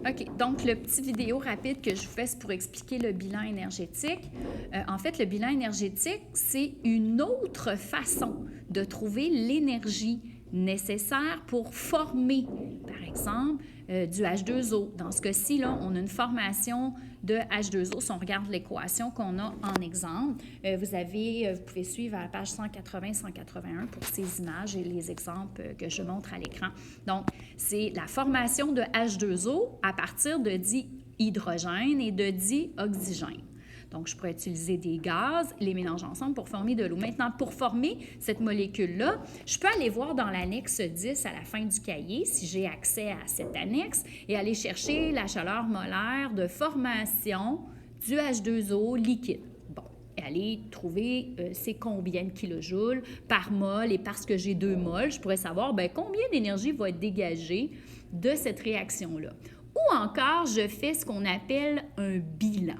OK. Donc, le petit vidéo rapide que je vous fais, c'est pour expliquer le bilan énergétique. En fait, le bilan énergétique, c'est une autre façon de trouver l'énergie nécessaire pour former, par exemple, du H2O. Dans ce cas-ci, là, on a une formation de H2O. Si on regarde l'équation qu'on a en exemple, vous pouvez suivre à la page 180-181 pour ces images et les exemples que je montre à l'écran. Donc, c'est la formation de H2O à partir de dihydrogène et de dioxygène. Donc, je pourrais utiliser des gaz, les mélanger ensemble pour former de l'eau. Maintenant, pour former cette molécule-là, je peux aller voir dans l'annexe 10 à la fin du cahier, si j'ai accès à cette annexe, et aller chercher la chaleur molaire de formation du H2O liquide. Bon, et aller trouver c'est combien de kilojoules par mol, et parce que j'ai 2 mols, je pourrais savoir combien d'énergie va être dégagée de cette réaction-là. Ou encore, je fais ce qu'on appelle un bilan.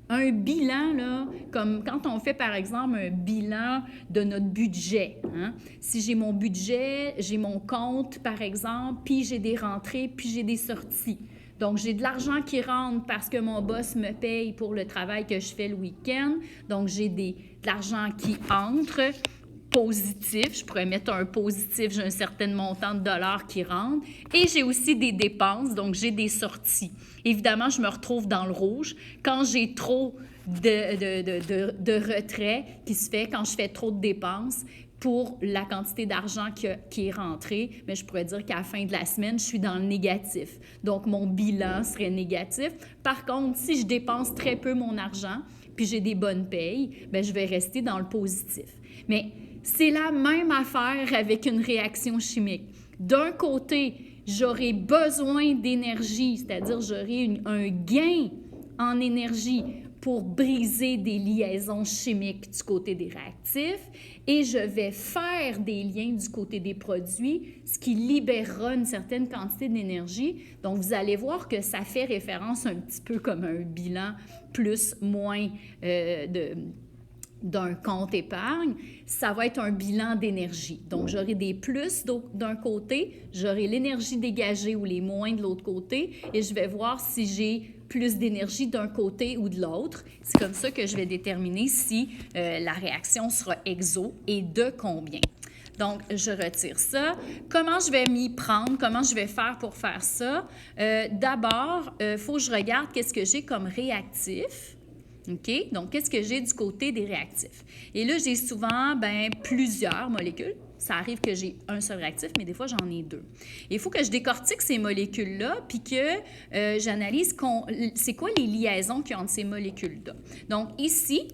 Un bilan, là, comme quand on fait, par exemple, un bilan de notre budget. Hein? Si j'ai mon budget, j'ai mon compte, par exemple, puis j'ai des rentrées, puis j'ai des sorties. Donc, j'ai de l'argent qui rentre parce que mon boss me paye pour le travail que je fais le week-end. Donc, j'ai de l'argent qui entre. Positif, je pourrais mettre un positif, j'ai un certain montant de dollars qui rentre, et j'ai aussi des dépenses, donc j'ai des sorties. Évidemment, je me retrouve dans le rouge quand j'ai trop de retrait qui se fait, quand je fais trop de dépenses pour la quantité d'argent qui est rentrée, mais je pourrais dire qu'à la fin de la semaine, je suis dans le négatif. Donc, mon bilan serait négatif. Par contre, si je dépense très peu mon argent, puis j'ai des bonnes payes, bien, je vais rester dans le positif. Mais c'est la même affaire avec une réaction chimique. D'un côté, j'aurai besoin d'énergie, c'est-à-dire j'aurai un gain en énergie pour briser des liaisons chimiques du côté des réactifs, et je vais faire des liens du côté des produits, ce qui libérera une certaine quantité d'énergie. Donc, vous allez voir que ça fait référence un petit peu comme un bilan plus-moins d'un compte épargne, ça va être un bilan d'énergie. Donc, j'aurai des plus d'un côté, j'aurai l'énergie dégagée ou les moins de l'autre côté, et je vais voir si j'ai plus d'énergie d'un côté ou de l'autre. C'est comme ça que je vais déterminer si la réaction sera exo et de combien. Donc, je retire ça. Comment je vais m'y prendre? Comment je vais faire pour faire ça? D'abord, il faut que je regarde qu'est-ce que j'ai comme réactif. OK? Donc, qu'est-ce que j'ai du côté des réactifs? Et là, j'ai souvent plusieurs molécules. Ça arrive que j'ai un seul réactif, mais des fois, j'en ai 2. Et il faut que je décortique ces molécules-là, puis que j'analyse c'est quoi les liaisons qu'il y a entre ces molécules-là. Donc, ici,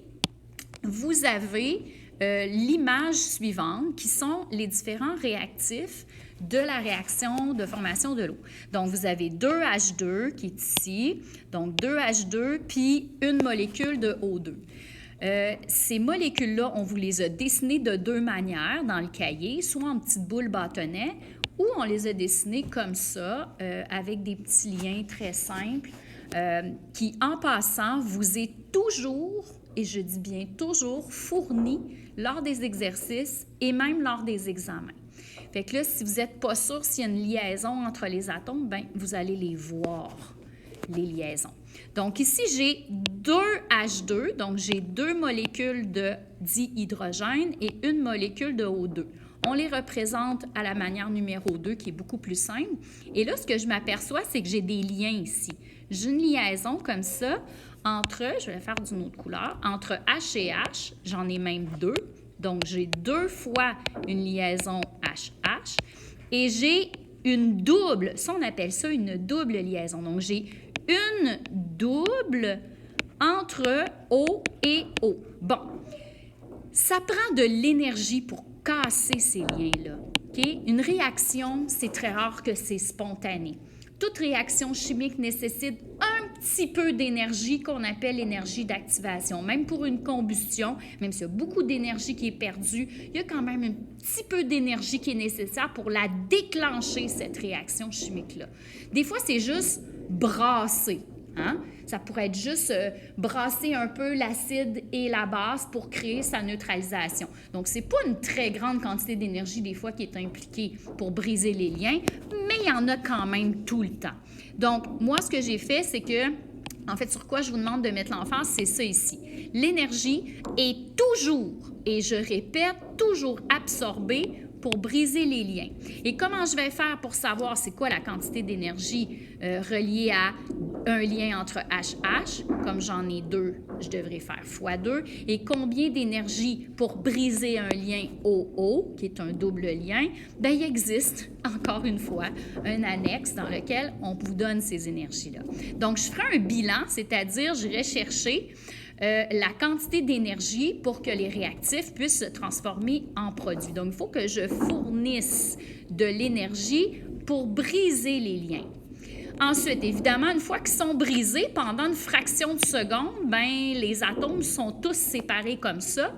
vous avez l'image suivante, qui sont les différents réactifs de la réaction de formation de l'eau. Donc, vous avez 2H2 qui est ici, donc 2H2, puis une molécule de O2. Ces molécules-là, on vous les a dessinées de 2 manières dans le cahier, soit en petites boules bâtonnets, ou on les a dessinées comme ça, avec des petits liens très simples, qui, en passant, vous est toujours, et je dis bien toujours, fournis lors des exercices et même lors des examens. Fait que là, si vous n'êtes pas sûr s'il y a une liaison entre les atomes, vous allez les voir, les liaisons. Donc ici, j'ai 2H2, donc j'ai 2 molécules de dihydrogène et une molécule de O2. On les représente à la manière numéro 2, qui est beaucoup plus simple. Et là, ce que je m'aperçois, c'est que j'ai des liens ici. J'ai une liaison comme ça entre, je vais faire d'une autre couleur, entre H et H, j'en ai même 2. Donc, j'ai 2 fois une liaison HH et j'ai une double, ça on appelle ça une double liaison. Donc, j'ai une double entre O et O. Bon, ça prend de l'énergie pour casser ces liens-là. Okay? Une réaction, c'est très rare que c'est spontané. Toute réaction chimique nécessite un petit peu d'énergie qu'on appelle l'énergie d'activation. Même pour une combustion, même s'il y a beaucoup d'énergie qui est perdue, il y a quand même un petit peu d'énergie qui est nécessaire pour la déclencher, cette réaction chimique-là. Des fois, c'est juste brasser. Hein? Ça pourrait être juste brasser un peu l'acide et la base pour créer sa neutralisation. Donc, ce n'est pas une très grande quantité d'énergie des fois qui est impliquée pour briser les liens, mais il y en a quand même tout le temps. Donc, moi, ce que j'ai fait, c'est que, en fait, sur quoi je vous demande de mettre l'emphase, c'est ça ici. L'énergie est toujours, et je répète, toujours absorbée pour briser les liens. Et comment je vais faire pour savoir c'est quoi la quantité d'énergie reliée à un lien entre HH, comme j'en ai 2, je devrais faire x2, et combien d'énergie pour briser un lien OO, qui est un double lien, bien, il existe, encore une fois, un annexe dans lequel on vous donne ces énergies-là. Donc, je ferai un bilan, c'est-à-dire, j'irai chercher la quantité d'énergie pour que les réactifs puissent se transformer en produits. Donc, il faut que je fournisse de l'énergie pour briser les liens. Ensuite, évidemment, une fois qu'ils sont brisés, pendant une fraction de seconde, ben, les atomes sont tous séparés comme ça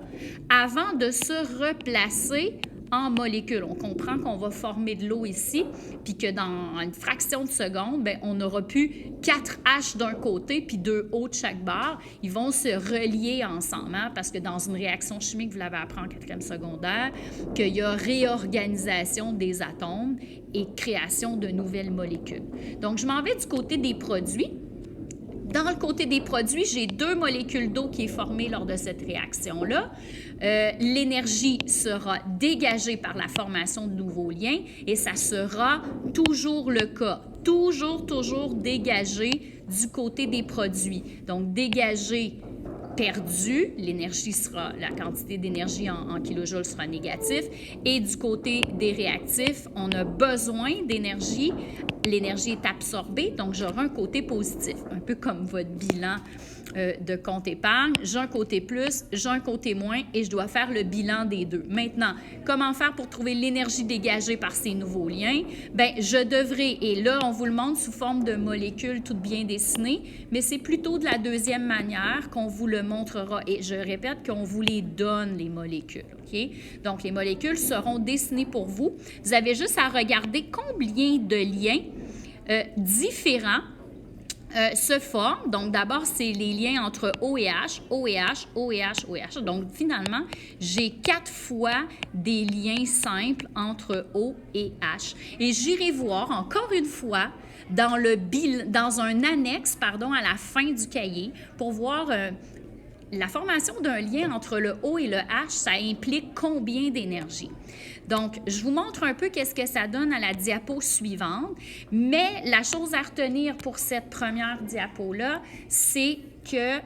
avant de se replacer en molécules. On comprend qu'on va former de l'eau ici, puis que dans une fraction de seconde, bien, on n'aura plus 4 H d'un côté puis 2 O de chaque barre. Ils vont se relier ensemble, hein, parce que dans une réaction chimique, vous l'avez appris en 4e secondaire, qu'il y a réorganisation des atomes et création de nouvelles molécules. Donc, je m'en vais du côté des produits. Dans le côté des produits, j'ai 2 molécules d'eau qui est formée lors de cette réaction-là. L'énergie sera dégagée par la formation de nouveaux liens et ça sera toujours le cas. Toujours dégagé du côté des produits. Donc, dégagé perdu, l'énergie sera, la quantité d'énergie en kilojoules sera négatif. Et du côté des réactifs, on a besoin d'énergie. L'énergie est absorbée, donc j'aurai un côté positif, un peu comme votre bilan de compte épargne. J'ai un côté plus, j'ai un côté moins et je dois faire le bilan des deux. Maintenant, comment faire pour trouver l'énergie dégagée par ces nouveaux liens? Bien, je devrais, et là, on vous le montre sous forme de molécules toutes bien dessinées, mais c'est plutôt de la deuxième manière qu'on vous le montrera. Et je répète qu'on vous les donne, les molécules. Okay? Donc, les molécules seront dessinées pour vous. Vous avez juste à regarder combien de liens différents se forment. Donc, d'abord, c'est les liens entre O et H, O et H, O et H, O et H. Donc, finalement, j'ai 4 fois des liens simples entre O et H. Et j'irai voir, encore une fois, dans un annexe, à la fin du cahier, pour voir la formation d'un lien entre le O et le H, ça implique combien d'énergie. Donc, je vous montre un peu qu'est-ce que ça donne à la diapo suivante, mais la chose à retenir pour cette première diapo-là, c'est que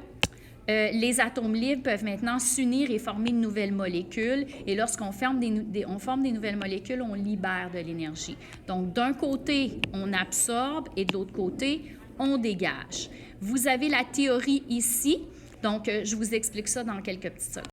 les atomes libres peuvent maintenant s'unir et former de nouvelles molécules. Et lorsqu'on forme des nouvelles molécules, on libère de l'énergie. Donc, d'un côté, on absorbe et de l'autre côté, on dégage. Vous avez la théorie ici. Donc, je vous explique ça dans quelques petites secondes.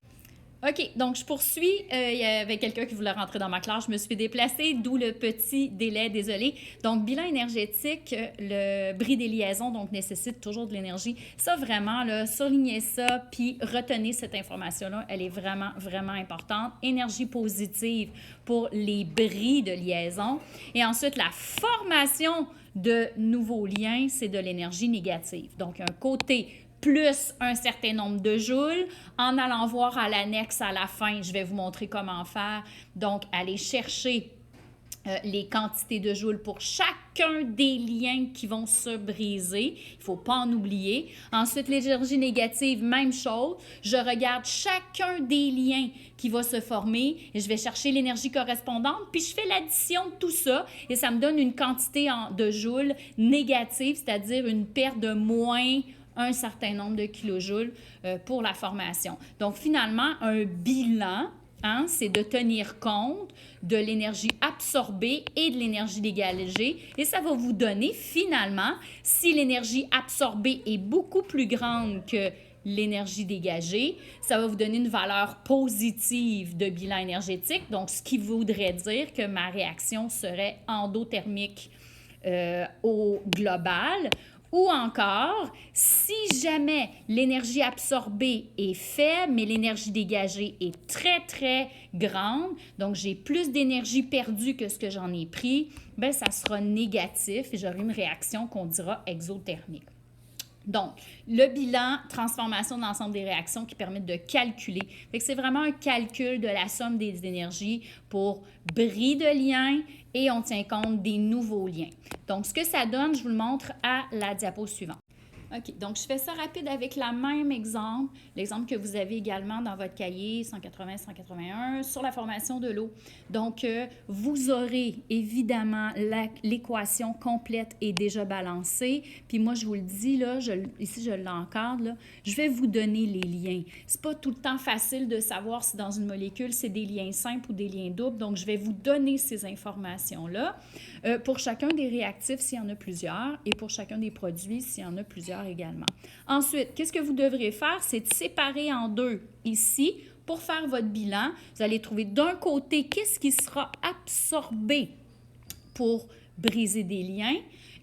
OK, donc je poursuis. Il y avait quelqu'un qui voulait rentrer dans ma classe. Je me suis déplacée, d'où le petit délai, désolé. Donc, bilan énergétique, le bris des liaisons, donc nécessite toujours de l'énergie. Ça, vraiment, là, surlignez ça, puis retenez cette information-là. Elle est vraiment, vraiment importante. Énergie positive pour les bris de liaison. Et ensuite, la formation de nouveaux liens, c'est de l'énergie négative. Donc, un côté plus un certain nombre de joules. En allant voir à l'annexe à la fin, je vais vous montrer comment faire. Donc, allez chercher les quantités de joules pour chacun des liens qui vont se briser. Il ne faut pas en oublier. Ensuite, l'énergie négative, même chose. Je regarde chacun des liens qui va se former et je vais chercher l'énergie correspondante, puis je fais l'addition de tout ça et ça me donne une quantité de joules négative, c'est-à-dire une perte de moins un certain nombre de kilojoules pour la formation. Donc, finalement, un bilan, c'est de tenir compte de l'énergie absorbée et de l'énergie dégagée. Et ça va vous donner, finalement, si l'énergie absorbée est beaucoup plus grande que l'énergie dégagée, ça va vous donner une valeur positive de bilan énergétique. Donc, ce qui voudrait dire que ma réaction serait endothermique au global. Ou encore, si jamais l'énergie absorbée est faible, mais l'énergie dégagée est très, très grande, donc j'ai plus d'énergie perdue que ce que j'en ai pris, bien, ça sera négatif et j'aurai une réaction qu'on dira exothermique. Donc, le bilan, transformation de l'ensemble des réactions qui permettent de calculer. Fait que c'est vraiment un calcul de la somme des énergies pour bris de liens et on tient compte des nouveaux liens. Donc, ce que ça donne, je vous le montre à la diapo suivante. OK, donc je fais ça rapide avec le même exemple, l'exemple que vous avez également dans votre cahier 180-181 sur la formation de l'eau. Donc, vous aurez évidemment l'équation complète et déjà balancée. Puis moi, je vous le dis, là, ici je l'encadre, là, je vais vous donner les liens. C'est pas tout le temps facile de savoir si dans une molécule, c'est des liens simples ou des liens doubles. Donc, je vais vous donner ces informations-là pour chacun des réactifs s'il y en a plusieurs et pour chacun des produits s'il y en a plusieurs également. Ensuite, qu'est-ce que vous devrez faire? C'est de séparer en deux ici pour faire votre bilan. Vous allez trouver d'un côté qu'est-ce qui sera absorbé pour briser des liens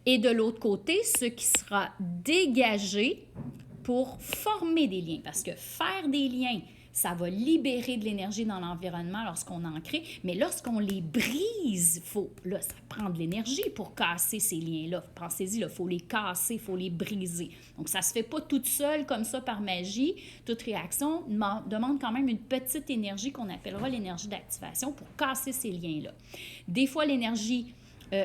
et de l'autre côté, ce qui sera dégagé pour former des liens. Parce que faire des liens, ça va libérer de l'énergie dans l'environnement lorsqu'on en crée, mais lorsqu'on les brise, là, ça prend de l'énergie pour casser ces liens-là. Pensez-y, il faut les casser, il faut les briser. Donc, ça ne se fait pas toute seule comme ça par magie. Toute réaction demande quand même une petite énergie qu'on appellera l'énergie d'activation pour casser ces liens-là. Des fois, l'énergie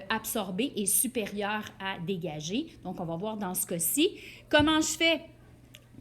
absorbée est supérieure à dégager. Donc, on va voir dans ce cas-ci. Comment je fais?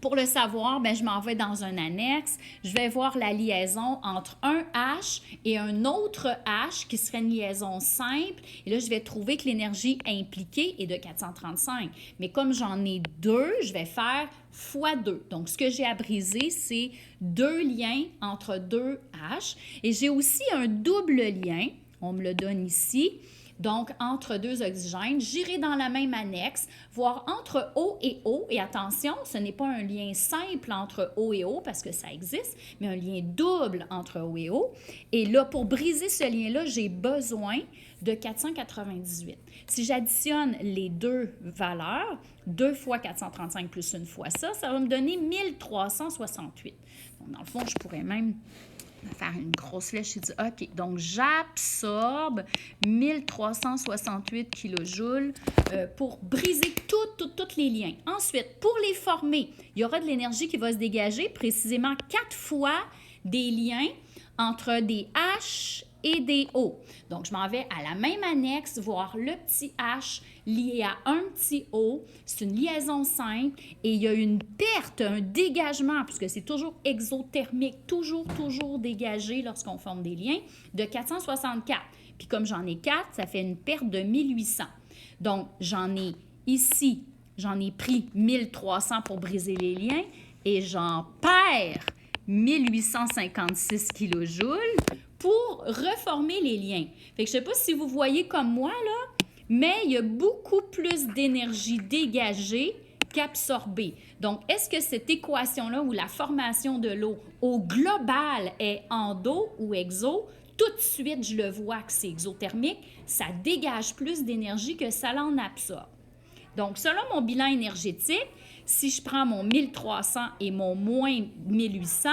Pour le savoir, bien, je m'en vais dans un annexe. Je vais voir la liaison entre un H et un autre H qui serait une liaison simple. Et là, je vais trouver que l'énergie impliquée est de 435. Mais comme j'en ai deux, je vais faire fois 2. Donc, ce que j'ai à briser, c'est deux liens entre deux H. Et j'ai aussi un double lien. On me le donne ici. Donc, entre deux oxygènes, j'irai dans la même annexe, voir entre O et O. Et attention, ce n'est pas un lien simple entre O et O parce que ça existe, mais un lien double entre O et O. Et là, pour briser ce lien-là, j'ai besoin de 498. Si j'additionne les deux valeurs, 2 fois 435 plus une fois ça, ça va me donner 1368. Donc, dans le fond, je pourrais même faire une grosse flèche et dire, OK, donc j'absorbe 1368 kJ pour briser tous les liens. Ensuite, pour les former, il y aura de l'énergie qui va se dégager, précisément 4 fois des liens entre des H et des O. Donc, je m'en vais à la même annexe voir le petit H lié à un petit O. C'est une liaison simple et il y a une perte, un dégagement, puisque c'est toujours exothermique, toujours dégagé lorsqu'on forme des liens, de 464. Puis comme j'en ai 4, ça fait une perte de 1800. Donc, j'en ai pris 1300 pour briser les liens et j'en perds 1856 kJ pour reformer les liens. Fait que je ne sais pas si vous voyez comme moi, là, mais il y a beaucoup plus d'énergie dégagée qu'absorbée. Donc, est-ce que cette équation-là où la formation de l'eau au global est endo ou exo? Tout de suite, je le vois que c'est exothermique. Ça dégage plus d'énergie que ça l'en absorbe. Donc, selon mon bilan énergétique, si je prends mon 1300 et mon moins 1800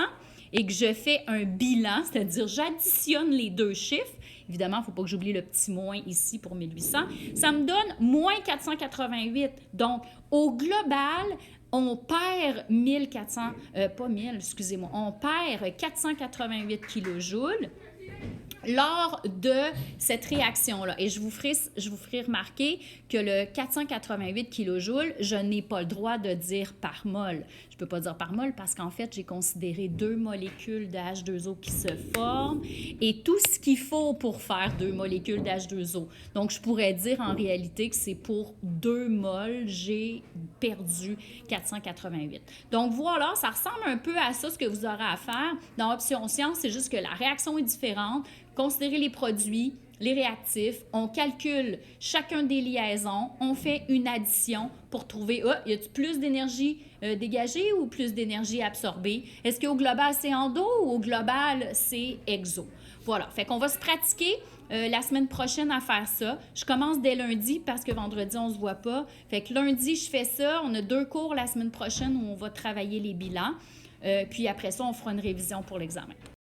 et que je fais un bilan, c'est-à-dire j'additionne les deux chiffres, évidemment, il ne faut pas que j'oublie le petit moins ici pour 1800, ça me donne moins 488. Donc, au global, on perd on perd 488 kJ lors de cette réaction-là. Et je vous ferai remarquer que le 488 kJ, je n'ai pas le droit de dire par mol. Je ne peux pas dire par mol parce qu'en fait, j'ai considéré deux molécules de H2O qui se forment et tout ce qu'il faut pour faire deux molécules de H2O. Donc, je pourrais dire en réalité que c'est pour 2 mols, j'ai perdu 488. Donc, voilà, ça ressemble un peu à ça, ce que vous aurez à faire. Dans Option Science, c'est juste que la réaction est différente. Considérez les produits, les réactifs, on calcule chacun des liaisons, on fait une addition pour trouver, y a-t-il plus d'énergie dégagée ou plus d'énergie absorbée? Est-ce qu'au global, c'est endo ou au global, c'est exo? Voilà, fait qu'on va se pratiquer la semaine prochaine à faire ça. Je commence dès lundi parce que vendredi, on ne se voit pas. Fait que lundi, je fais ça. On a 2 cours la semaine prochaine où on va travailler les bilans. Puis après ça, on fera une révision pour l'examen.